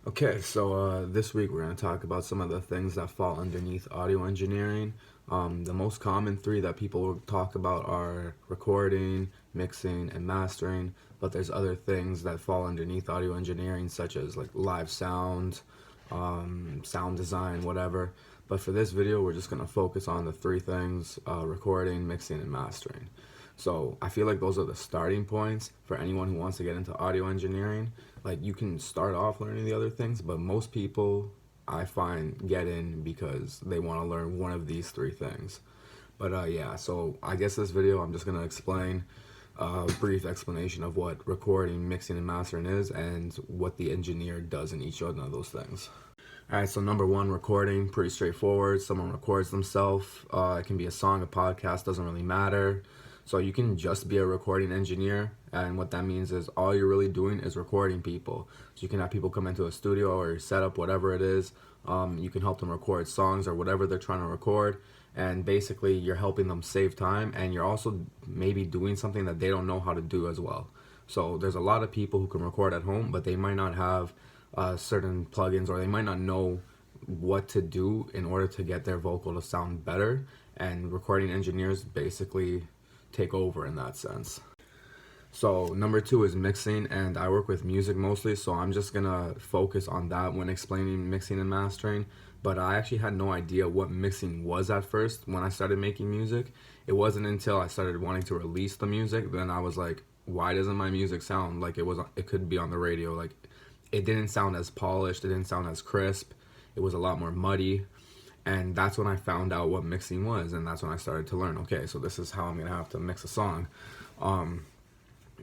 Okay, so this week we're going to talk about some of the things that fall underneath audio engineering. The most common three that people will talk about are recording, mixing, and mastering, but there's other things that fall underneath audio engineering, such as like live sound, sound design, whatever. But for this video, we're just going to focus on the three things: recording, mixing, and mastering. So I feel like those are the starting points for anyone who wants to get into audio engineering. Like, you can start off learning the other things, but most people I find get in because they want to learn one of these three things. But yeah, so I guess this video I'm just going to explain a brief explanation of what recording, mixing, and mastering is and what the engineer does in each one of those things. Alright, so number one, recording, pretty straightforward. Someone records themselves. It can be a song, a podcast, doesn't really matter. So you can just be a recording engineer, and what that means is all you're really doing is recording people. So you can have people come into a studio or set up whatever it is. You can help them record songs or whatever they're trying to record, and basically you're helping them save time, and you're also maybe doing something that they don't know how to do as well. So there's a lot of people who can record at home, but they might not have certain plugins, or they might not know what to do in order to get their vocal to sound better, and recording engineers basically take over in that sense. So number two is mixing, and I work with music mostly, so I'm just gonna focus on that when explaining mixing and mastering. But I actually had no idea what mixing was at first when I started making music. It wasn't until I started wanting to release the music, then I was like, why doesn't my music sound like it could be on the radio? Like, it didn't sound as polished, it didn't sound as crisp, it was a lot more muddy. And that's when I found out what mixing was, and that's when I started to learn, okay, so this is how I'm gonna have to mix a song.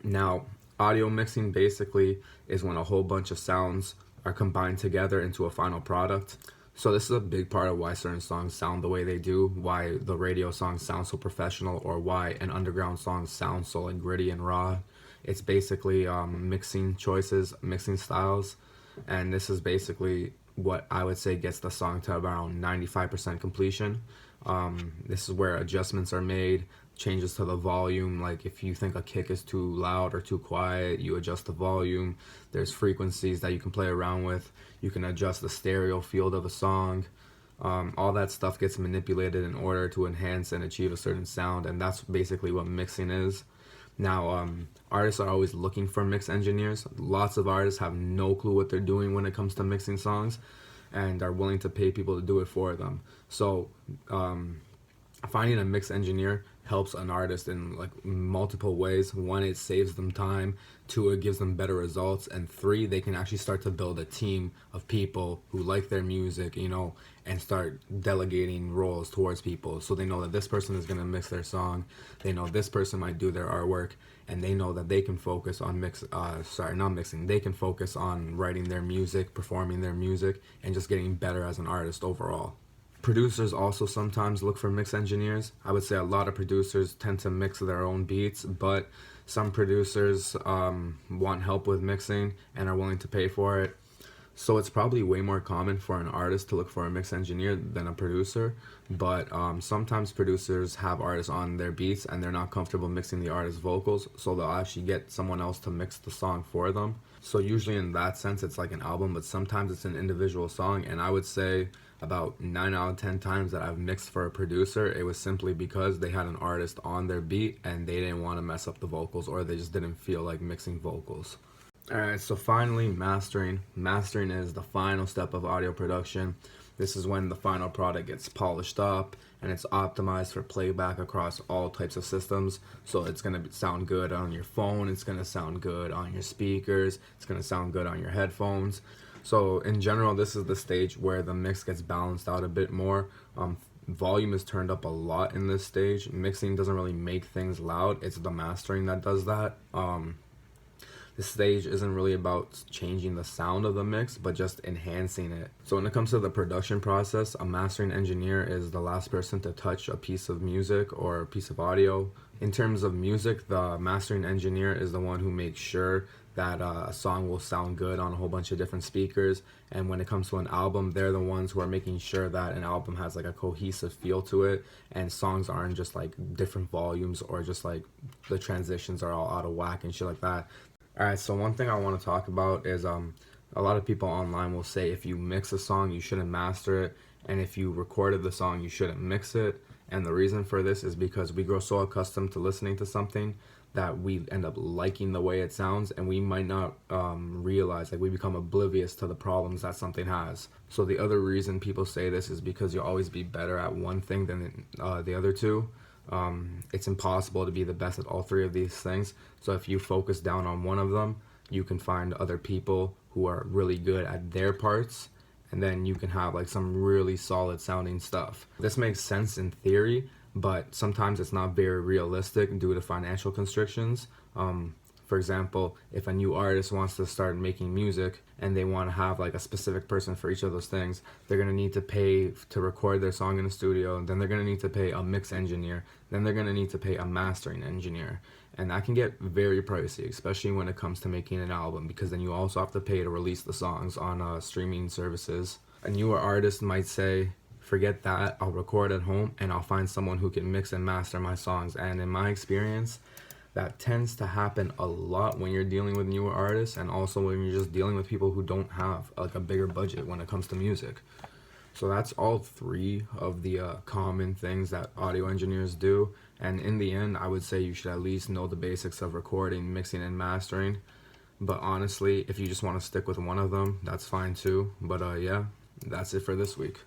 Now, audio mixing basically is when a whole bunch of sounds are combined together into a final product. So this is a big part of why certain songs sound the way they do, why the radio songs sound so professional, or why an underground song sounds so like gritty and raw. It's basically mixing choices, mixing styles, and this is basically what I would say gets the song to around 95% completion. This is where adjustments are made, changes to the volume. Like, if you think a kick is too loud or too quiet, you adjust the volume. There's frequencies that you can play around with. You can adjust the stereo field of a song. All that stuff gets manipulated in order to enhance and achieve a certain sound, and that's basically what mixing is. Now, artists are always looking for mix engineers. Lots of artists have no clue what they're doing when it comes to mixing songs, and are willing to pay people to do it for them. So, finding a mix engineer helps an artist in like multiple ways. One, it saves them time. Two, it gives them better results. And three, they can actually start to build a team of people who like their music, and start delegating roles towards people. So they know that this person is going to mix their song. They know this person might do their artwork, and they know that they can focus on not mixing. They can focus on writing their music, performing their music, and just getting better as an artist overall. Producers also sometimes look for mix engineers. I would say a lot of producers tend to mix their own beats, but some producers want help with mixing and are willing to pay for it. So it's probably way more common for an artist to look for a mix engineer than a producer, but sometimes producers have artists on their beats and they're not comfortable mixing the artist's vocals, so they'll actually get someone else to mix the song for them. So usually in that sense it's like an album, but sometimes it's an individual song, and I would say about 9 out of 10 times that I've mixed for a producer, it was simply because they had an artist on their beat and they didn't want to mess up the vocals, or they just didn't feel like mixing vocals. Alright, so finally, mastering. Mastering is the final step of audio production. This is when the final product gets polished up and it's optimized for playback across all types of systems. So it's going to sound good on your phone, it's going to sound good on your speakers, it's going to sound good on your headphones. So in general, this is the stage where the mix gets balanced out a bit more. Volume is turned up a lot in this stage. Mixing doesn't really make things loud, it's the mastering that does that. This stage isn't really about changing the sound of the mix, but just enhancing it. So when it comes to the production process, a mastering engineer is the last person to touch a piece of music or a piece of audio. In terms of music, the mastering engineer is the one who makes sure that a song will sound good on a whole bunch of different speakers. And when it comes to an album, they're the ones who are making sure that an album has like a cohesive feel to it, and songs aren't just like different volumes, or just like the transitions are all out of whack and shit like that. Alright, so one thing I want to talk about is A lot of people online will say if you mix a song, you shouldn't master it, and if you recorded the song, you shouldn't mix it. And the reason for this is because we grow so accustomed to listening to something that we end up liking the way it sounds, and we might not realize, like, we become oblivious to the problems that something has. So the other reason people say this is because you'll always be better at one thing than the other two. It's impossible to be the best at all three of these things. So if you focus down on one of them, you can find other people who are really good at their parts, and then you can have like some really solid sounding stuff. This makes sense in theory, but sometimes it's not very realistic due to financial constrictions. For example, if a new artist wants to start making music and they want to have like a specific person for each of those things, they're going to need to pay to record their song in a studio, and then they're going to need to pay a mix engineer, then they're going to need to pay a mastering engineer. And that can get very pricey, especially when it comes to making an album, because then you also have to pay to release the songs on streaming services. A newer artist might say, forget that, I'll record at home and I'll find someone who can mix and master my songs. And in my experience, that tends to happen a lot when you're dealing with newer artists, and also when you're just dealing with people who don't have like a bigger budget when it comes to music. So that's all three of the common things that audio engineers do. And in the end, I would say you should at least know the basics of recording, mixing, and mastering. But honestly, if you just want to stick with one of them, that's fine too. But yeah, that's it for this week.